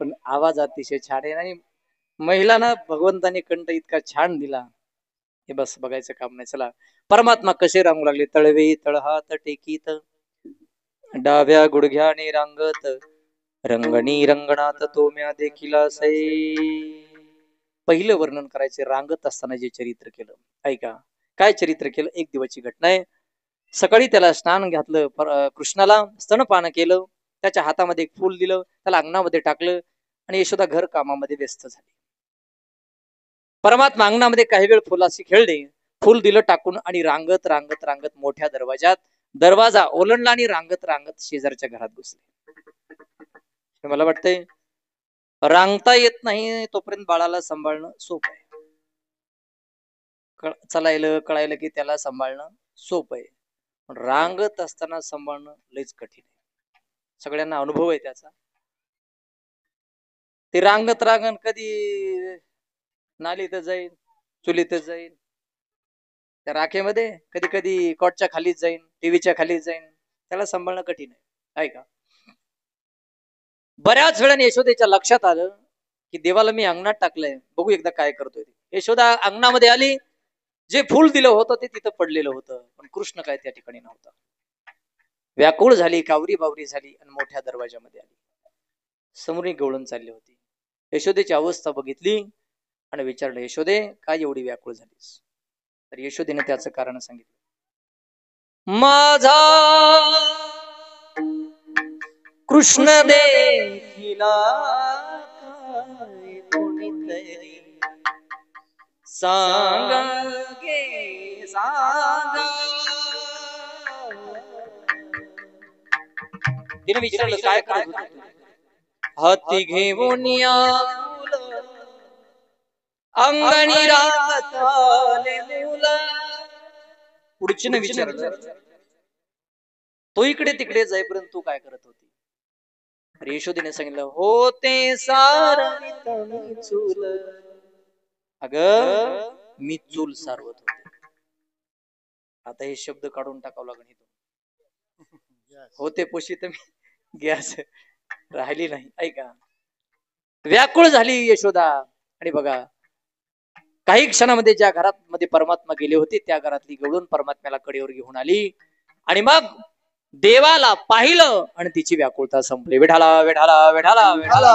पण आवाज अतिशय छान आहे. आणि महिलांना भगवंताने कंठ इतका छान दिला, हे बस बघायचं काम नाही. चला, परमात्मा कसे रांगू लागले. तळवे तळहात टेकीत डाव्या गुडघ्याने रांगत रंगणी रंगणात तोम्या देखील सै. पहिलं वर्णन करायचे रांगत असताना जे चरित्र केलं. ऐका, काय चरित्र केलं? एक दिवसाची घटना आहे. सकाळी त्याला स्नान घातलं, कृष्णाला स्तनपान केलं, त्याच्या हातामध्ये एक फूल दिलं, त्याला अंगणामध्ये टाकलं आणि यशोदा घर कामामध्ये व्यस्त झाली. परमात्मा अंगणामध्ये काही वेळ फुलाशी खेळले, फुल दिलं टाकून आणि रांगत रांगत रांगत मोठ्या दरवाजा ओलांडला आणि रांगत रांगत शेजारच्या घरात घुसले. मला वाटतंय रांगता येत नाही तोपर्यंत बाळाला सांभाळणं सोपं आहे. चालायला कळायला की त्याला सांभाळणं सोपं आहे, पण रांगत असताना सांभाळणं लयच कठीण आहे. सगळ्यांना अनुभव आहे त्याचा. ते रांगत रांगण कधी नालीत जाईल, चुलीत जाईल, त्या राखेमध्ये कधी कधी कॉटच्या खालीच जाईन, टीव्हीच्या खालीच जाईन. त्याला सांभाळणं कठीण आहे. ऐका, बऱ्याच वेळाने यशोदेच्या लक्षात आलं की देवाला मी अंगणात टाकलंय, बघू एकदा काय करतोय. यशोदा अंगणामध्ये आली, जे फूल दिलं होतं ते तिथं पडलेलं होतं, पण कृष्ण काय त्या ठिकाणी नव्हता. व्याकुळ झाली, कावरी बावरी झाली आणि मोठ्या दरवाजामध्ये आली. समोर गवळण चालली होती. यशोदेची अवस्था बघितली आणि विचारलं, यशोदे काय एवढी व्याकुळ झालीस? तर यशोदेने त्याचं कारण सांगितलं. माझा कृष्ण देखिला काय कोणीतरी सांग गे सांग. तिने विचारलं, काय करत होती? हाती घेऊन या अंगणी राहत आले मुला. पुढचीने विचारलं, तो इकडे तिकडे जाईपर्यंत तू काय करत होती? अरे यशोदेने सांगितलं, हो ते सारवित चूल. अग मी चूल सारवत होते. आता हे शब्द काढून टाकावं लागेल. होते पोषित मी गॅस राहिली नाही. ऐका, व्याकुळ झाली यशोदा. आणि बघा, काही क्षणामध्ये ज्या घरात मध्ये परमात्मा गेले होते त्या घरातली गवळून परमात्म्याला कडेवर घेऊन आली आणि मग देवाला पाहिलं आणि तिची व्याकुळता संपली. विठाला विठाला विठाला विठाला.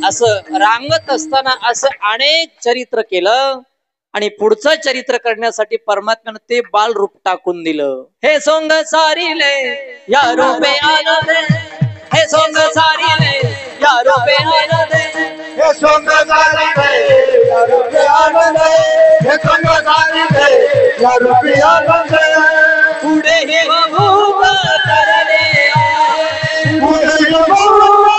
असं रांगत असताना असं अनेक चरित्र केलं आणि पुढचं चरित्र करण्यासाठी परमात्म्यानं ते बाल रूप टाकून दिलं. हे सोंग सारिले या रूपे आलो रे, हे सोंग सारिले या रूपे आलो रे, हे सोंग सारिले या रूपे आलो रे, हे सोंग सारिले या रूपे आलो रे. पुढे हे भूप तरले आहे, पुढे हे भूप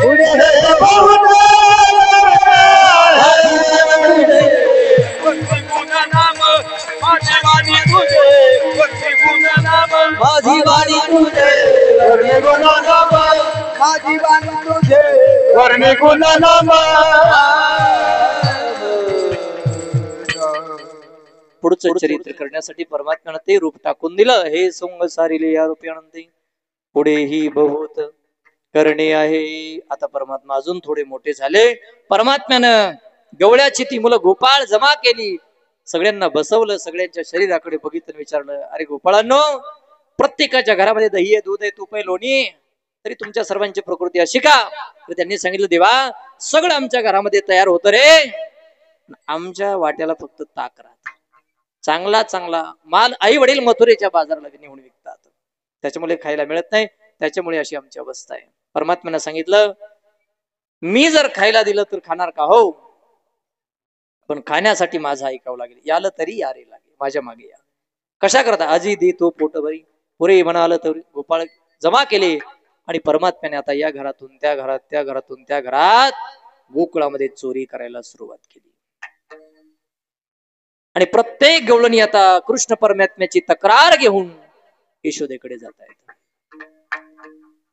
पुढे हे भूप माझी वाणी तुझे वर्णे गुणा नाम, माझी वाणी तुझे वर्णे गुणा नाम. पुढचं चरित्र करण्यासाठी परमात्म्यानं ते रूप टाकून दिलं. हे सोंग सारिले या रूपे अनंती, पुढे ही बहुत करणे आहे. आता परमात्मा अजून थोडे मोठे झाले. परमात्म्यानं गवळ्याची ती मुलं गोपाळ जमा केली, सगळ्यांना बसवलं, सगळ्यांच्या शरीराकडे बघितलं, विचारलं, अरे गोपाळांनो, प्रत्येकाच्या घरामध्ये दही आहे, दूध आहे, तूप आहे, लोणी, तरी तुमच्या सर्वांची प्रकृती अशी का? तर त्यांनी सांगितलं, देवा, सगळं आमच्या घरामध्ये तयार होतं रे, आमच्या वाट्याला फक्त ताक राहत. चांगला चांगला माल आई वडील मथुरेच्या बाजाराला नेऊन विकतात, त्याच्यामुळे खायला मिळत नाही, त्याच्यामुळे अशी आमची अवस्था आहे. परमात्म्यानं सांगितलं, मी जर खायला दिलं तर खाणार का? हो, पण खाण्यासाठी माझं ऐकावं लागेल. यालं तरी यारे लागेल, माझ्या मागे या. कशा करता? आजी दे तो पोट भरी, पुरे म्हणाल तर गोपाळ जमा केले आणि परमात्म्याने आता या घरातून त्या घरात, त्या घरातून त्या घरात गोकुळामध्ये चोरी करायला सुरुवात केली. आणि प्रत्येक गवळणी आता कृष्ण परमात्म्याची तक्रार घेऊन यशोदेकडे जात आहेत.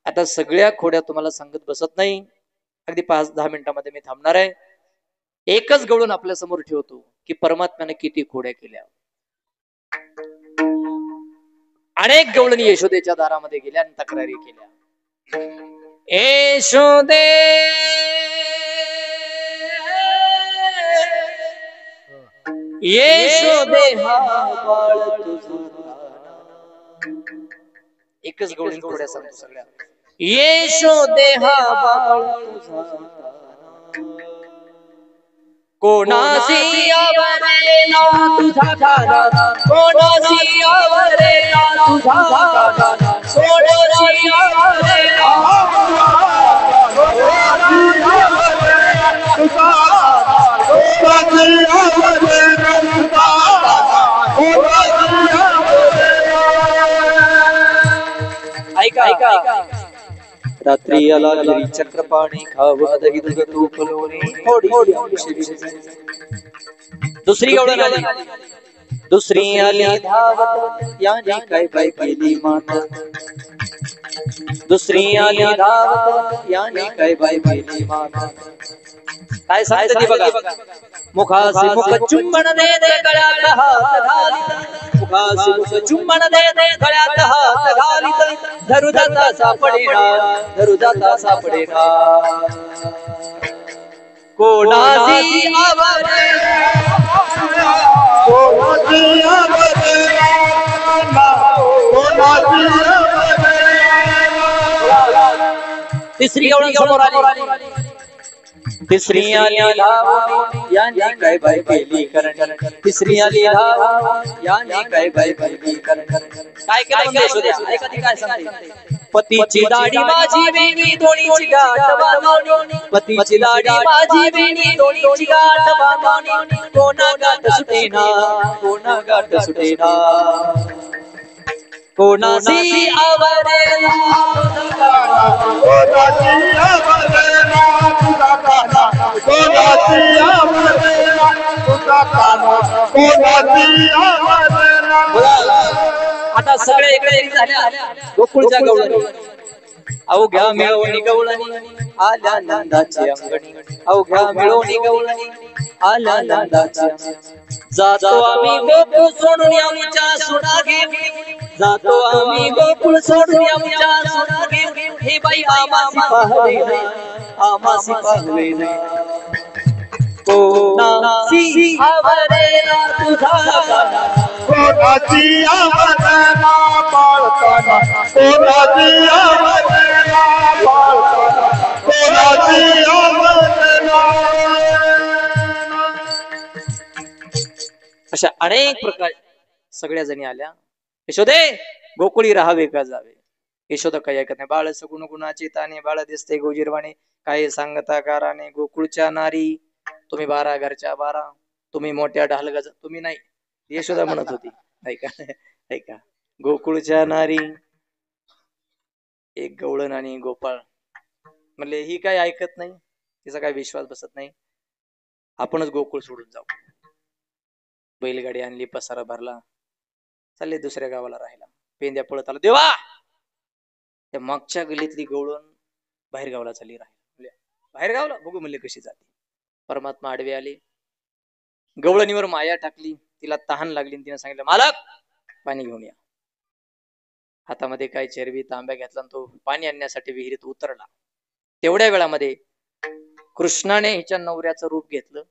आता सगळ्या खोड्या तुम्हाला सांगत बसत नाही, अगदी 5-10 मिनिटांमध्ये मी थांबणार आहे. एकच गवळण आपल्या समोर ठेवतो की परमात्म्याने किती खोड्या केल्या. अनेक गवळणी यशोदेच्या दारामध्ये गेल्या आणि तक्रारी केल्या. यशोदे यशोदे हा बाळ तुझा. एकच गवळणी खोड्या सांगतो सगळ्या. यशोदे हा बाळ तुझा, कोणासी आवरेला तुझा गाणा, कोणासी आवरेला तुझा गाणा, कोणासी आवरेला ऐका ऐका. रात्री आला घरी चक्रपाणी, खावं दही दूध तूप लोणी, थोडी दुसरी गवळण आली. दुसरी आली धावत, याने काय बाय केली मात. दुसरी आली धावत, याने काय बाय केली मात. काय सांगते ती बघा. मुखासी मुख चुंबन दे दे गळ्यात हात घालीत, मुखासी मुख चुंबन दे दे गळ्यात हात घालीत, धरू जाता सापडेना, धरू जाता सापडेना. कोणासी आवरेला, कोणासी आवरेला, कोणासी आवरेला. तिसरी गवळण समोर आली. तिसरी आली धावत, याने काय बाय केली करण. तिसरी आली धावत, याने काय बाय केली करण. काय केलं यशोदा? ऐका ती काय सांगते. पतीची दाढी माझी वेणी, दोन्हीची गाठ बांधवणी, पतीची दाढी माझी वेणी, दोन्हीची गाठ बांधवणी, कोणा गाठ सुटेना, कोणा गाठ सुटेना. कोणासी आवरेला कोणासी आवरेला तुझा काना, कोणासी आवरेला तुझा काना, कोणासी आवरेला. आता सगळे इकडे एक झाल्या गोकुळच्या गवळणी. अवघ्या मिळवणी गवळणी आल्या नंदाची अंगणी, अवघ्या मिळवणी गवळणी आल्या नंदाची अंगणी. जातो आम्ही गोकुळ सोडून आमच्या सुना घेऊन, जातो आम्ही गोकुळ सोडून आमच्या सुना घेऊन. हे बाई आमासी पाहवे नाही, आमासी पाहवे नाही. कोणाची आवरेला तुझा गाणा, कोणाची आवरेला पाळताना, कोणाची आवरेला पाळताना, कोणाची आवरेला. अशा अनेक प्रकार सगळ्या जणी आल्या. यशोदे गोकुळी राहावे का जावे. यशोदा काही ऐकत नाही. बाळ सगुण गुणाचे ताने, बाळ दिसते गोजीरवाणे, काय सांगता काराने. गोकुळच्या नारी तुम्ही 12 घरच्या 12, तुम्ही मोठ्या ढालगज, तुम्ही नाही. यशोदा म्हणत होती. ऐका ऐका, गोकुळच्या नारी एक गवळण आणि गोपाळ म्हणले ही काय ऐकत नाही, तिचा काय विश्वास बसत नाही. आपणच गोकुळ सोडून जाऊ. बैलगाडी आणली, पसारा भरला, चालले दुसऱ्या गावाला राहिला. पेंद्या पळत आला. देवा, त्या मागच्या गलीतली गवळण बाहेर गावाला चालली राहिली. बाहेर गावला बघू म्हणले कशी जाते. परमात्मा आडवे आले, गवळणीवर माया टाकली. तिला तहान लागली. तिने सांगितलं मालक पाणी घेऊन या. हातामध्ये काय चरबी तांब्या घेतला, तो पाणी आणण्यासाठी विहिरीत उतरला. तेवढ्या वेळामध्ये कृष्णाने हिच्या नवऱ्याचं रूप घेतलं.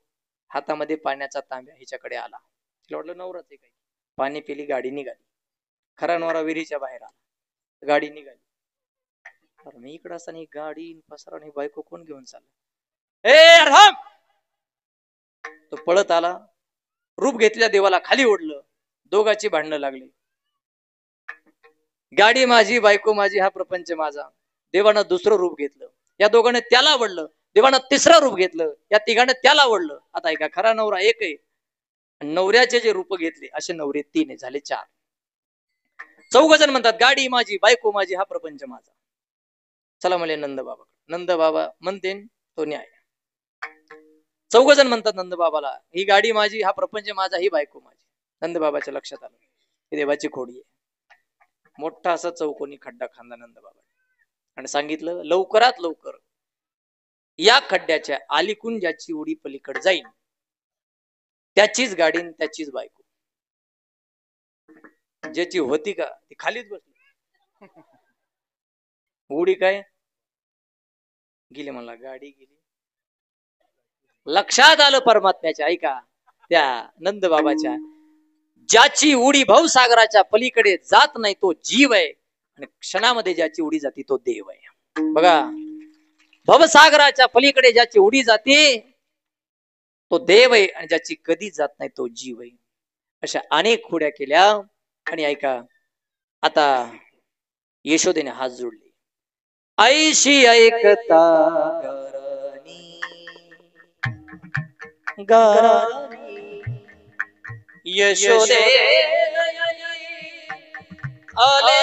हातामध्ये पाण्याचा तांब्या हिच्याकडे आला. तिला वाटलं नवराच आहे काही. पाणी पिली, गाडी निघाली. खरा नवरा विहिरीच्या बाहेर आला, गाडी निघाली. मी इकडे असताना गाडी पसरा बायको कोण घेऊन चालला. तो पळत आला, रूप घेतल्या देवाला खाली ओढलं. दोघांची भांडणं लागली. गाडी माझी, बायको माझी, हा प्रपंच माझा. देवानं दुसरं रूप घेतलं. या दोघांनी त्याला आवडलं. देवानं तिसरं रूप घेतलं. या तिघांनी त्याला आवडलं. आता ऐका, खरा नवरा एक आहे, नवऱ्याचे जे रूप घेतले असे नवरे 3 आहे, झाले 4. 4 जण म्हणतात गाडी माझी, बायको माझी, हा प्रपंच माझा. चला म्हणले नंद बाबा. नंद बाबा म्हणते तो न्याय. 4 जण म्हणतात नंद बाबाला ही गाडी माझी, हा प्रपंच माझा, ही बायको माझी. नंद बाबाच्या लक्षात आलं ही देवाची खोडी आहे. मोठा असा चौकोनी खड्डा खांदा नंद बाबा आणि सांगितलं लवकरात लवकर या खड्ड्याच्या अलीकून ज्याची उडी पलीकडे जाईल त्याचीच गाडी, त्याचीच बायको. ज्याची होती का ती खालीच बसली. उडी काय गेली म्हणला, गाडी गेली. लक्षात आलं परमात्म्याच्या. ऐका, त्या नंद बाबाच्या, ज्याची उडी भवसागराच्या पलीकडे जात नाही तो जीव आहे, आणि क्षणामध्ये ज्याची उडी जाते तो देव आहे. बघा, भवसागराच्या पलीकडे ज्याची उडी जाते तो देव आहे, आणि ज्याची कधी जात नाही तो जीव आहे. अशा अनेक खोड्या केल्या. आणि ऐका, आता यशोदेने हात जोडले. ऐशी ऐकता गारानी यशोदे आले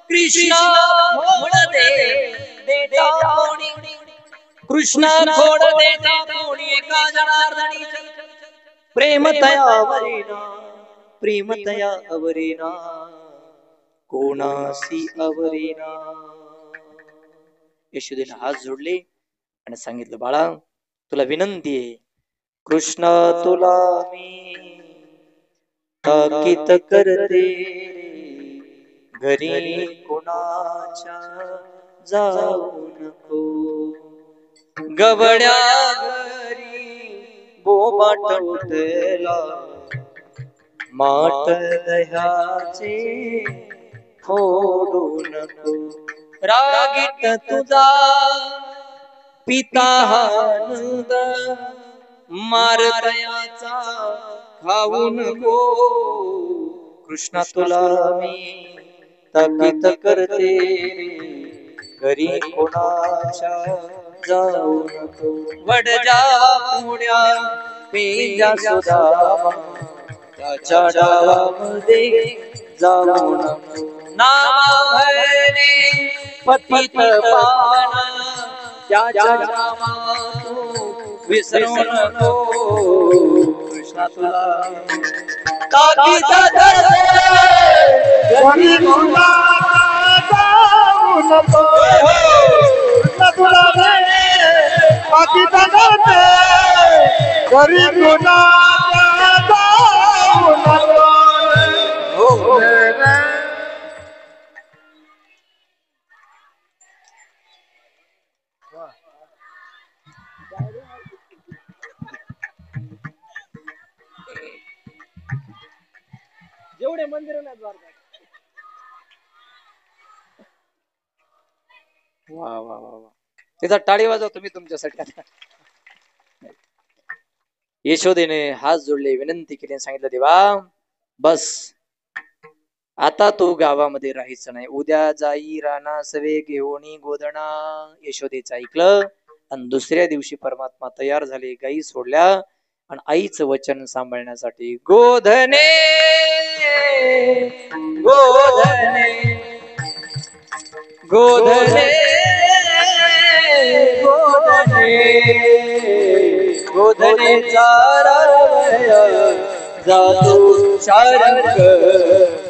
कृष्ण खोड देता कोणी, कृष्ण खोड देता कोणी. एका जनार्दनी प्रेम तयावरेना, प्रेम तयावरेना, कोणासी अवरेना. यशोदेने हात जोडले आणि सांगितलं बाळा तुला विनंती आहे, कृष्ण तुला मी ताकीत करते, घरी कोणाच्या जाऊ नको. गवड्या घरी बोबाट उठला, माठ दह्याचे फोडू नको. रागीत तुझा पिता नंद, मारतयाचा खाऊ नको. कृष्णा तुला मी ताकीत करते, घरी कोणाच्या जाऊ नको. वडजा पुण्या पेंजा सुदामा, त्याच्या डावामध्ये जाऊ नको. नामाने पतित पावना, त्याच्या नामातून विसरू नको. कृष्णा तुला ताकीद करते, घरी कोणाच्या नको कृष्ण तुला नाही बाकी सांगते घरी तुला जाऊ नको जेवढे मंदिर नाही द्वारका. वा वा वा वा, तिचा टाळी वाजवा तुम्ही तुमच्यासाठी आता. यशोदेने हात जोडले, विनंती केली, सांगितलं देवा बस आता तो गावामध्ये राहायचं नाही, उद्या जाई राणा सवे घेऊन गोधना. यशोदेचं ऐकलं आणि दुसऱ्या दिवशी परमात्मा तयार झाले, गायी सोडल्या आणि आईचं वचन सांभाळण्यासाठी. गोधने गोधने गोधने गोधने गोधने चारावया जातो शारंग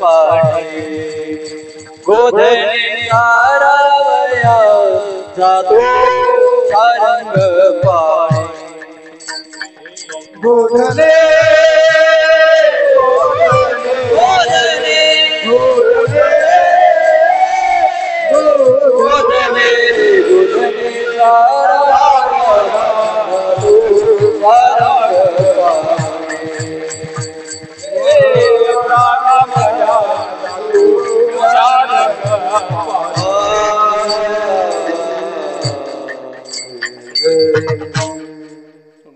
पाणी. गोधने चारावया जातो शारंग पाणी. गोधने गोधने गोधने गोधने चारावया जातो शारंग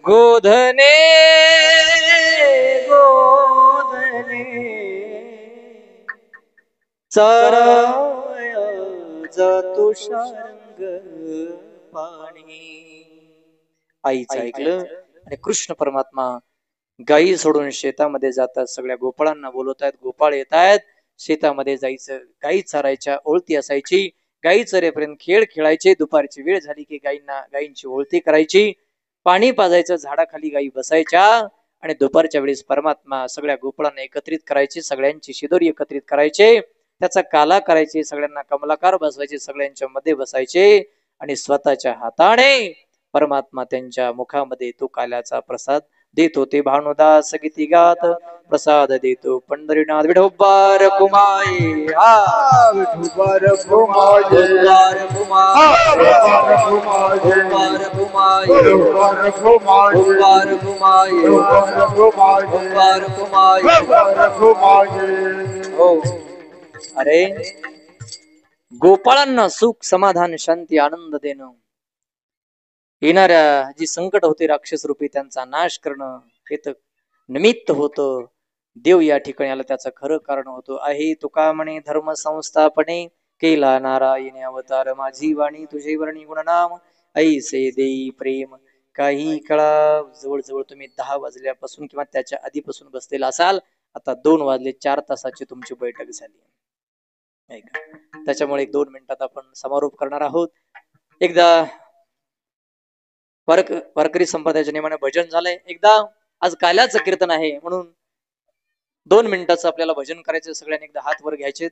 गोधने गोधने चारावया जातो शारंग पाणी. आईचं ऐकलं आणि कृष्ण परमात्मा गायी सोडून शेतामध्ये जातात. सगळ्या गोपाळांना बोलवत आहेत, गोपाळ येत आहेत. शेतामध्ये जायचं, गायी चारायच्या ओळती असायची, गायी चरेपर्यंत खेळ खेळायचे. दुपारची वेळ झाली की गायींची ओळती करायची, पाणी पाजायचं, झाडाखाली गायी बसायच्या आणि दुपारच्या वेळेस परमात्मा सगळ्या गोपाळांना एकत्रित करायचे, सगळ्यांची शिदोरी एकत्रित करायचे, त्याचा काला करायचे, सगळ्यांना कमलाकार बसवायचे, सगळ्यांच्या मध्ये बसायचे आणि स्वतःच्या हाताने परमात्मा त्यांच्या मुखामध्ये तो काल्याचा प्रसाद देत होते. भानुदास गीती गात प्रसाद देतो पंढरीनाथ. विठोबार कुमाई विठोबार कुमाई विठोबार कुमाई विठोबार कुमाई विठोबार कुमाई विठोबार कुमाई विठोबार कुमाई विठोबार कुमाई विठोबार कुमाई. हो, अरे गोपाळांना सुख समाधान शांती आनंद देणं, येणाऱ्या जी संकट होते राक्षस रूपी त्यांचा नाश करणं हे तर निमित्त होतं. देव या ठिकाणी आला त्याचं खरं कारण होतं. आहे तुका म्हणे धर्म संस्थापने केला नारायणी अवतार, माझी वाणी तुझे वर्णी गुणनाम ऐसे देई प्रेम. काही काळा जवळजवळ तुम्ही 10 वाजल्यापासून किंवा त्याच्या आधीपासून बसलेला असाल. आता 2 वाजले, 4 तासाची तुमची बैठक झाली. त्याच्यामुळे 1-2 मिनिटात आपण समारोप करणार आहोत. एकदा वारकरी संप्रदायाच्या नियमाने भजन झालंय. एकदा आज काल्याचं कीर्तन आहे म्हणून 2 मिनिटाचं आपल्याला भजन करायचं. सगळ्यांनी एकदा हात वर घ्यायचे.